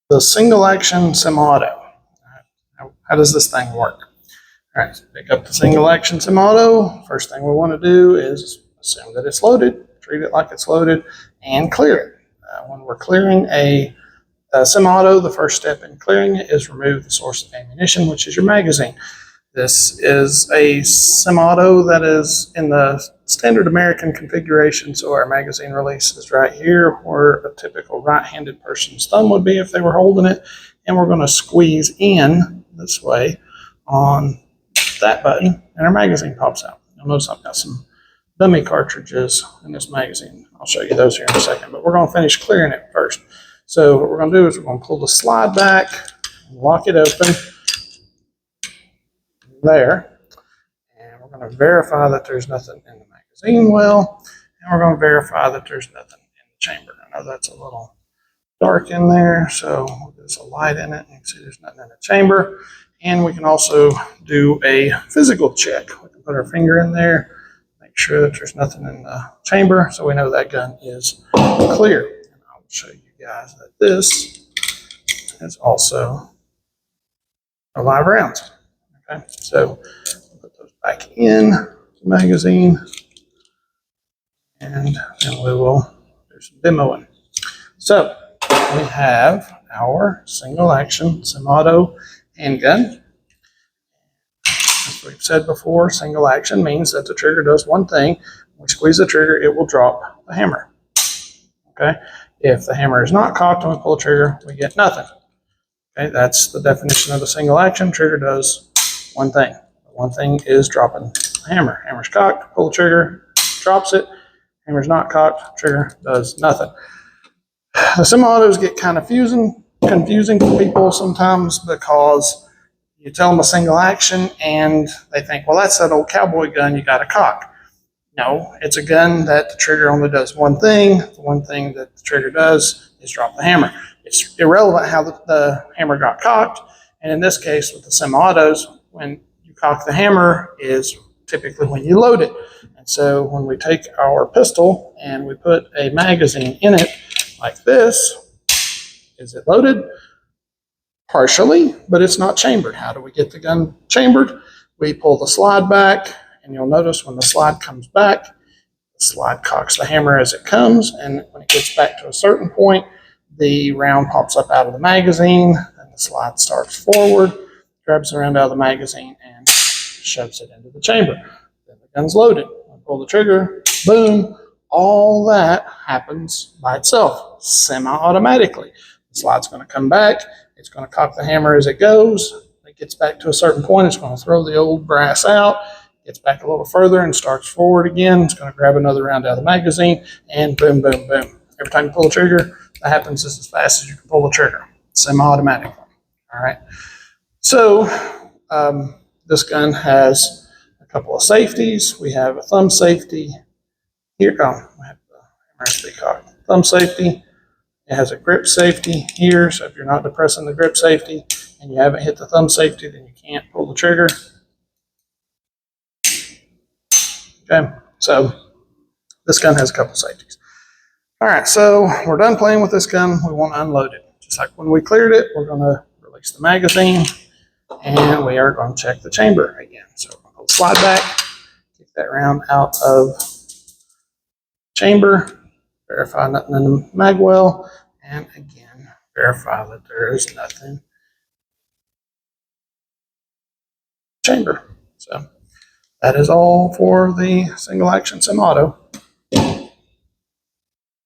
the single action semi-auto. How does this thing work? All right, so pick up the single action simi-auto. First thing we want to do is assume that it's loaded, treat it like it's loaded, and clear it. When we're clearing a semi-auto, the first step in clearing it is remove the source of ammunition, which is your magazine. This is a semi-auto that is in the standard American configuration, so our magazine release is right here where a typical right-handed person's thumb would be if they were holding it, and we're going to squeeze in this way on that button, and our magazine pops out. You'll notice I've got some dummy cartridges in this magazine. I'll show you those here in a second, but we're going to finish clearing it first. So what we're going to do is we're going to pull the slide back, lock it open there, and we're going to verify that there's nothing in the magazine well, and we're going to verify that there's nothing in the chamber. I know that's a little dark in there, so there's a light in it. You can see there's nothing in the chamber. And we can also do a physical check. We can put our finger in there, make sure that there's nothing in the chamber, so we know that gun is clear. And I'll show you guys that this is also a live rounds. Okay, so we'll put those back in the magazine, and then we will do some demoing. So we have our single action semi-auto handgun. As we've said before, single action means that the trigger does one thing. When we squeeze the trigger, it will drop the hammer. Okay? If the hammer is not cocked and we pull the trigger, we get nothing. Okay, that's the definition of the single action. Trigger does one thing. One thing is dropping the hammer. Hammer's cocked, pull the trigger, drops it. Hammer's not cocked, trigger does nothing. The semi-autos get kind of confusing for people sometimes because you tell them a single action and they think, well, that's that old cowboy gun you got to cock. No, it's a gun that the trigger only does one thing. The one thing that the trigger does is drop the hammer. It's irrelevant how the hammer got cocked. And in this case, with the semi-autos, when you cock the hammer is typically when you load it. And so when we take our pistol and we put a magazine in it like this, is it loaded? Partially, but it's not chambered. How do we get the gun chambered? We pull the slide back, and you'll notice when the slide comes back, the slide cocks the hammer as it comes, and when it gets back to a certain point, the round pops up out of the magazine, and the slide starts forward, grabs the round out of the magazine, and shoves it into the chamber. Then the gun's loaded. We pull the trigger, boom, all that happens by itself, semi-automatically. The slide's going to come back. It's going to cock the hammer as it goes. When it gets back to a certain point, it's going to throw the old brass out, gets back a little further and starts forward again. It's going to grab another round out of the magazine, and boom, boom, boom. Every time you pull the trigger, that happens just as fast as you can pull the trigger, semi-automatically. All right. So this gun has a couple of safeties. We have a thumb safety here. We have the MRSP cocked. Thumb safety. It has a grip safety here, so if you're not depressing the grip safety and you haven't hit the thumb safety, then you can't pull the trigger. Okay, so this gun has a couple safeties. All right, so we're done playing with this gun. We want to unload it. Just like when we cleared it, we're going to release the magazine, and we are going to check the chamber again. So we're going to slide back, get that round out of chamber, verify nothing in the mag well, and again, verify that there is nothing in the chamber. So that is all for the single action semi-auto.